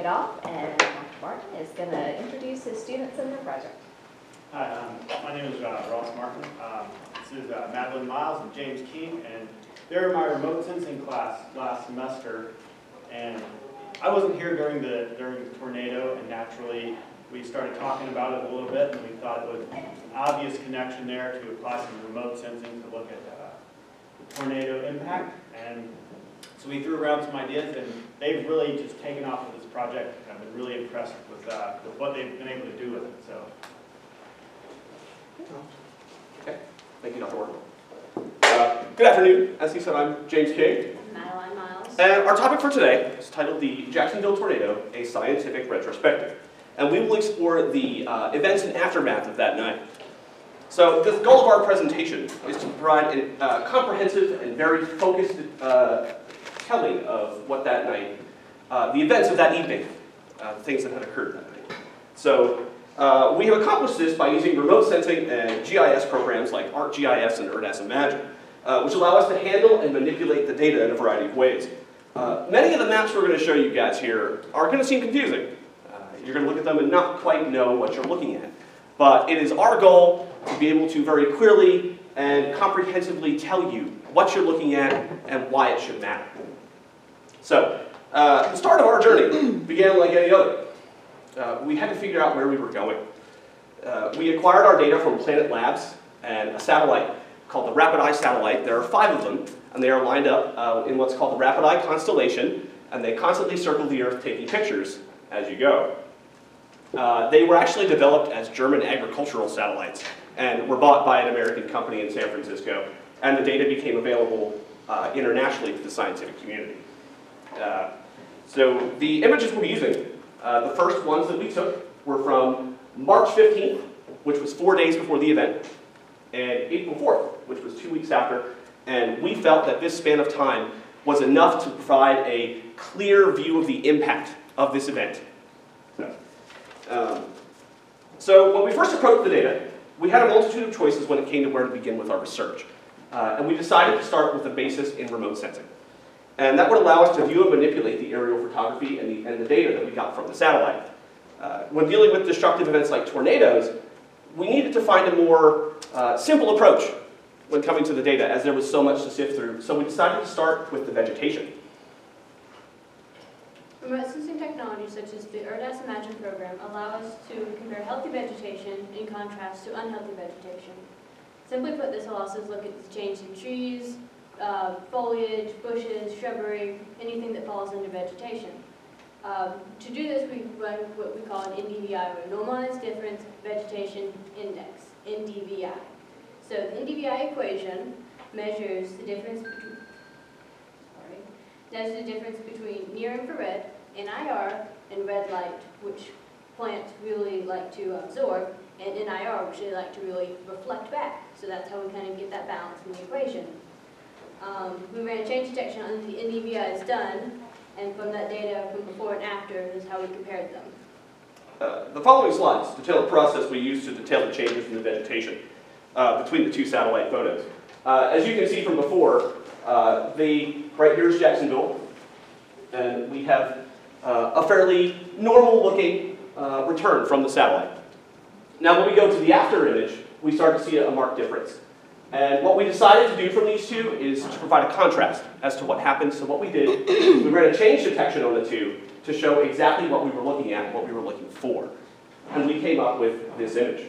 it off, and Dr. Martin is going to introduce his students and their project. Hi, my name is Ross Martin. This is Madeline Miles and James King, and they're in my remote sensing class last semester. And I wasn't here during the tornado, and naturally we started talking about it a little bit, and we thought it was an obvious connection there to apply some remote sensing to look at the tornado impact. And so we threw around some ideas, and they've really just taken off with this project. I've been really impressed with what they've been able to do with it. So. Okay, thank you, Dr. Ward. Good afternoon. As he said, I'm James King. Madeline Miles. And our topic for today is titled The Jacksonville Tornado, a Scientific Retrospective. And we will explore the events and aftermath of that night. So the goal of our presentation is to provide a comprehensive and very focused telling of what that night, the events of that evening, the things that had occurred that night. So we have accomplished this by using remote sensing and GIS programs like ArcGIS and ERDAS Imagine, which allow us to handle and manipulate the data in a variety of ways. Many of the maps we're going to show you guys here are going to seem confusing. You're going to look at them and not quite know what you're looking at. But it is our goal to be able to very clearly and comprehensively tell you what you're looking at and why it should matter. So, the start of our journey began like any other. We had to figure out where we were going. We acquired our data from Planet Labs and a satellite called the Rapid Eye satellite. There are 5 of them, and they are lined up in what's called the Rapid Eye constellation, and they constantly circle the Earth taking pictures as you go. They were actually developed as German agricultural satellites and were bought by an American company in San Francisco, and the data became available internationally to the scientific community. So the images we're using, the first ones that we took were from March 15th, which was 4 days before the event, and April 4th, which was 2 weeks after, and we felt that this span of time was enough to provide a clear view of the impact of this event. So when we first approached the data, we had a multitude of choices when it came to where to begin with our research. And we decided to start with a basis in remote sensing. And that would allow us to view and manipulate the aerial photography and the data that we got from the satellite. When dealing with destructive events like tornadoes, we needed to find a more simple approach when coming to the data, as there was so much to sift through. So we decided to start with the vegetation. Remote sensing technologies such as the ERDAS Imagine program allow us to compare healthy vegetation in contrast to unhealthy vegetation. Simply put, this allows us to look at the change in trees, foliage, bushes, shrubbery, anything that falls under vegetation. To do this, we run what we call an NDVI, or Normalized Difference Vegetation Index, NDVI. So the NDVI equation measures the difference between near-infrared, NIR, and red light, which plants really like to absorb, and NIR, which they like to really reflect back. So that's how we kind of get that balance in the equation. We ran a change detection on the NDVI is done, and from that data from before and after is how we compared them. The following slides detail the process we used to detail the changes in the vegetation between the 2 satellite photos. As you can see from before, right here is Jacksonville, and we have a fairly normal-looking return from the satellite. Now, when we go to the after image, we start to see a marked difference. And what we decided to do from these 2 is to provide a contrast as to what happened. So what we did is we ran a change detection on the 2 to show exactly what we were looking at, what we were looking for. And we came up with this image.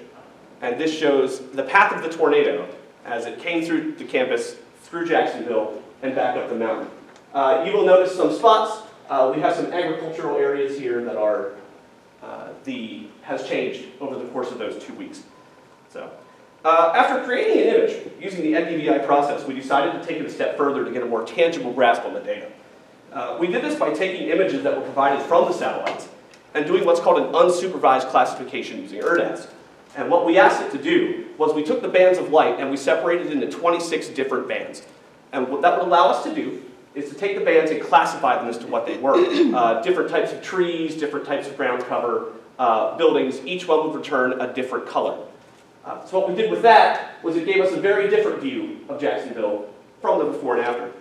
And this shows the path of the tornado as it came through the campus, through Jacksonville, and back up the mountain. You will notice some spots. We have some agricultural areas here that are has changed over the course of those 2 weeks. So, after creating an image using the NDVI process, we decided to take it a step further to get a more tangible grasp on the data. We did this by taking images that were provided from the satellites and doing what's called an unsupervised classification using ERDAS. And what we asked it to do was we took the bands of light and we separated it into 26 different bands. And what that would allow us to do is to take the bands and classify them as to what they were. Different types of trees, different types of ground cover, buildings, each one would return a different color. So what we did with that was it gave us a very different view of Jacksonville from the before and after.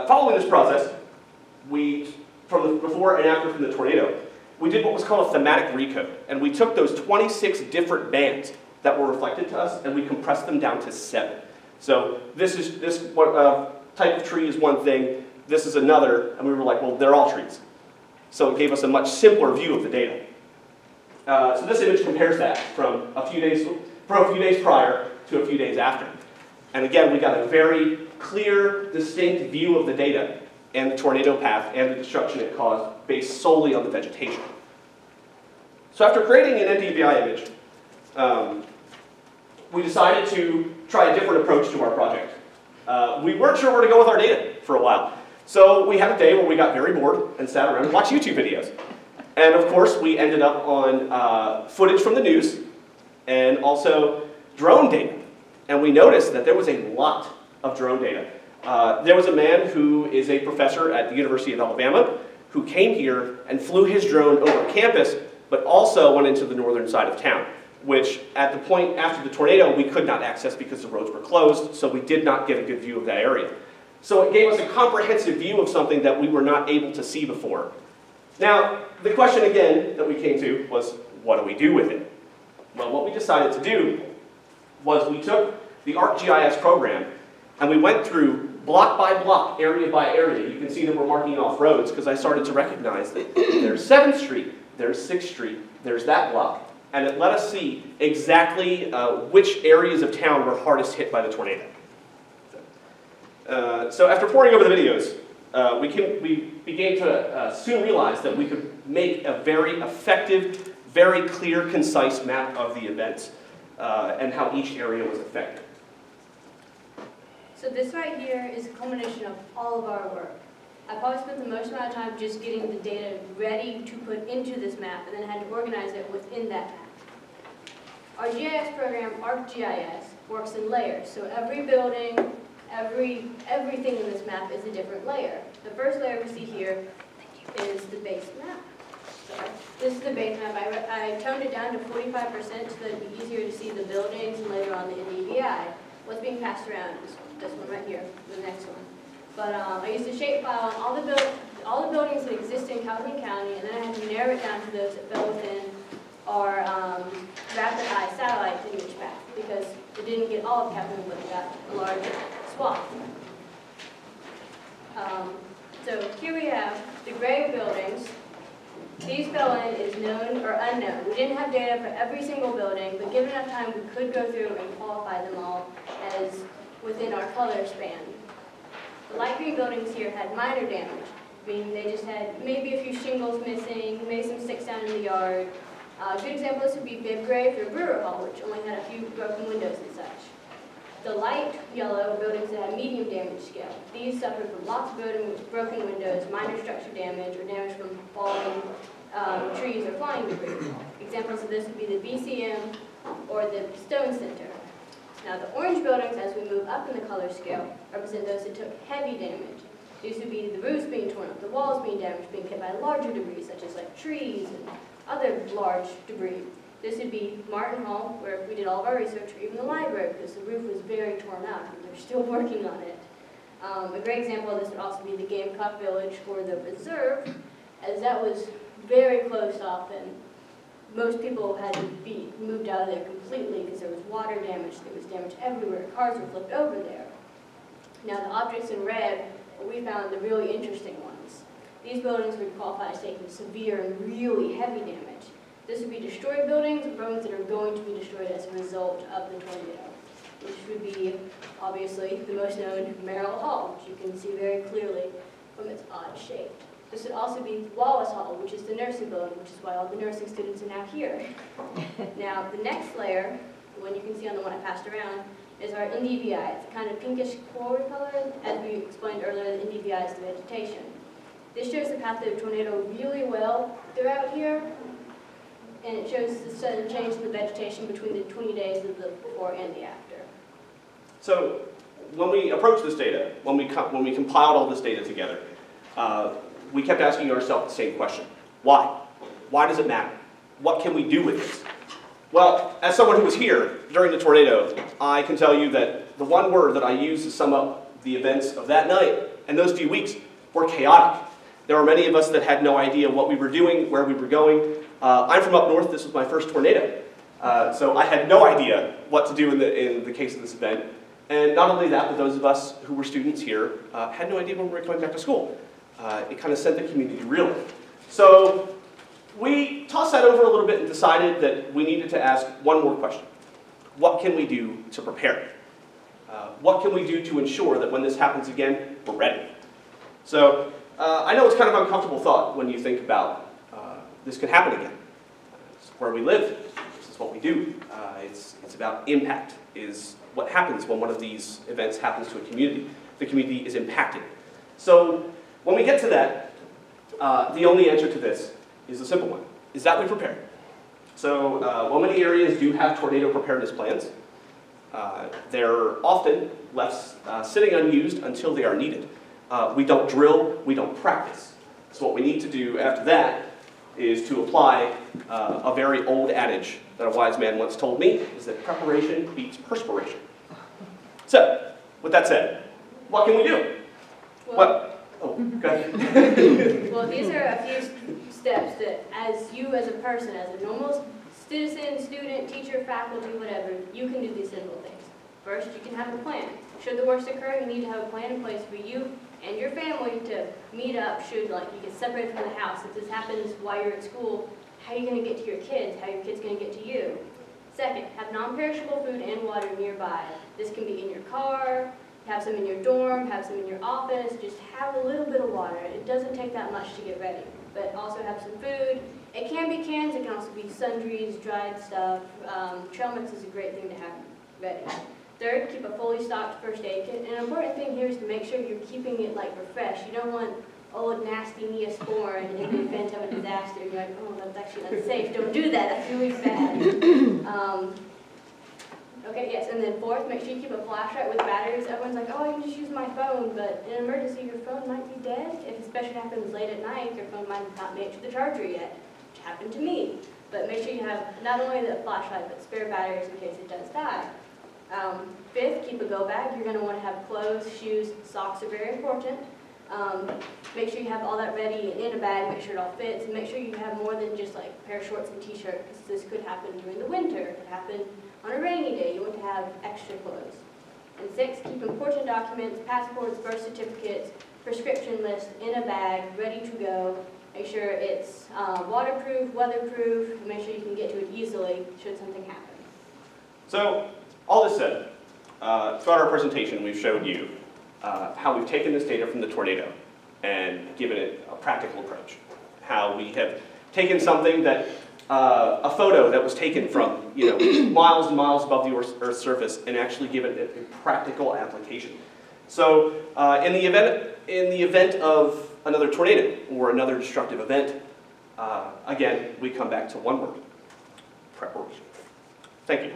Following this process, we from the before and after from the tornado, we did what was called a thematic recode. And we took those 26 different bands that were reflected to us and we compressed them down to 7. So this type of tree is one thing, this is another, and we were like, well, they're all trees. So it gave us a much simpler view of the data. So this image compares that from a few days prior to a few days after. And again, we got a very clear, distinct view of the data and the tornado path and the destruction it caused based solely on the vegetation. So after creating an NDVI image, we decided to try a different approach to our project. We weren't sure where to go with our data for a while. So we had a day where we got very bored and sat around and watched YouTube videos. And of course, we ended up on footage from the news and also drone data. And we noticed that there was a lot of drone data. There was a man who is a professor at the University of Alabama who came here and flew his drone over campus, but also went into the northern side of town, which at the point after the tornado we could not access because the roads were closed, so we did not get a good view of that area. So it gave us a comprehensive view of something that we were not able to see before. Now, the question again that we came to was, what do we do with it? Well, what we decided to do was we took the ArcGIS program and we went through block by block, area by area. You can see that we're marking off roads because I started to recognize that there's 7th Street, there's 6th Street, there's that block. And it let us see exactly which areas of town were hardest hit by the tornado. So after poring over the videos, we began to soon realize that we could make a very effective, very clear, concise map of the events and how each area was affected. So this right here is a culmination of all of our work. I probably spent the most amount of time just getting the data ready to put into this map, and then had to organize it within that map. Our GIS program, ArcGIS, works in layers. So every building, everything in this map is a different layer. The first layer we see here is the base map. So this is the base map. I toned it down to 45% so that it'd be easier to see the buildings and later on the NDVI. What's being passed around is this one right here, the next one. But I used a shapefile on all the buildings that exist in Calhoun County, and then I had to narrow it down to those that fell within our rapid eye satellite image path, because it didn't get all of Calhoun, but it got a large swath. So here we have the gray buildings. These fell in is known or unknown. We didn't have data for every single building, but given enough time, we could go through and qualify them all as within our color span. The light green buildings here had minor damage, meaning they just had maybe a few shingles missing, maybe some sticks down in the yard. A good example of this would be Bib Gray for Brewer Hall, which only had a few broken windows and such. The light yellow buildings that had medium damage scale. These suffered from lots of broken windows, minor structure damage, or damage from falling trees or flying debris. Examples of this would be the BCM or the Stone Center. Now the orange buildings, as we move up in the color scale, represent those that took heavy damage. These would be the roofs being torn up, the walls being damaged, being hit by larger debris, such as like trees and other large debris. This would be Martin Hall, where we did all of our research, or even the library, because the roof was very torn out, and they're still working on it. A great example of this would also be the Gamecock Village for the Reserve, as that was very close off, and most people had to be moved out of there completely because there was water damage, there was damage everywhere, cars were flipped over there. Now the objects in red, we found the really interesting ones. These buildings would qualify as taking severe and really heavy damage. This would be destroyed buildings, buildings that are going to be destroyed as a result of the tornado, which would be, obviously, the most known Merrill Hall, which you can see very clearly from its odd shape. This would also be Wallace Hall, which is the nursing building, which is why all the nursing students are now here. Now, the next layer, the one you can see on the one I passed around, is our NDVI. It's a kind of pinkish coral color. As we explained earlier, the NDVI is the vegetation. This shows the path of the tornado really well throughout here, and it shows the sudden change in the vegetation between the 20 days of the before and the after. So when we approached this data, when we compiled all this data together, we kept asking ourselves the same question. Why? Why does it matter? What can we do with this? Well, as someone who was here during the tornado, I can tell you that the one word that I used to sum up the events of that night and those few weeks were chaotic. There were many of us that had no idea what we were doing, where we were going. I'm from up north. This was my first tornado. So I had no idea what to do in the case of this event. And not only that, but those of us who were students here had no idea when we were going back to school. It kind of sent the community reeling. So we tossed that over a little bit and decided that we needed to ask one more question. What can we do to prepare? What can we do to ensure that when this happens again, we're ready? So I know it's kind of an uncomfortable thought when you think about this could happen again. It's where we live. This is what we do. It's about impact, is what happens when one of these events happens to a community. The community is impacted. So when we get to that, the only answer to this is a simple one, is that we prepare. So while many areas do have tornado preparedness plans, they're often left sitting unused until they are needed. We don't drill, we don't practice. So what we need to do after that is to apply a very old adage that a wise man once told me, is that preparation beats perspiration. So, with that said, what can we do? Oh, go ahead. Well, these are a few steps that as a person, as a normal citizen, student, teacher, faculty, whatever, you can do these simple things. First, you can have a plan. Should the worst occur, you need to have a plan in place for you and your family to meet up should, like, you get separated from the house. If this happens while you're at school, how are you going to get to your kids? How are your kids going to get to you? Second, have non-perishable food and water nearby. This can be in your car, have some in your dorm, have some in your office. Just have a little bit of water. It doesn't take that much to get ready. But also have some food. It can be cans, it can also be sundries, dried stuff. Trail mix is a great thing to have ready. Third, keep a fully stocked first aid kit. And an important thing here is to make sure you're keeping it like refreshed. You don't want old nasty Neosporin in the event of a disaster. You're like, oh, that's actually unsafe. Don't do that. That's really bad. Okay, yes, and then fourth, make sure you keep a flashlight with batteries. Everyone's like, oh, I can just use my phone, but in an emergency, your phone might be dead. If especially happens late at night, your phone might not make it to the charger yet, which happened to me. But make sure you have not only the flashlight, but spare batteries in case it does die. Fifth, keep a go bag. You're going to want to have clothes, shoes, socks are very important. Make sure you have all that ready in a bag, make sure it all fits, and make sure you have more than just like a pair of shorts and t-shirt, because this could happen during the winter. It could happen on a rainy day. You want to have extra clothes. And sixth, keep important documents, passports, birth certificates, prescription list in a bag, ready to go. Make sure it's waterproof, weatherproof, make sure you can get to it easily should something happen. So, all this said, throughout our presentation we've showed you how we've taken this data from the tornado and given it a practical approach. How we have taken something that, a photo that was taken from miles and miles above the Earth's surface and actually given it a practical application. So in the event of another tornado or another destructive event, again, we come back to one word: preparation. Thank you.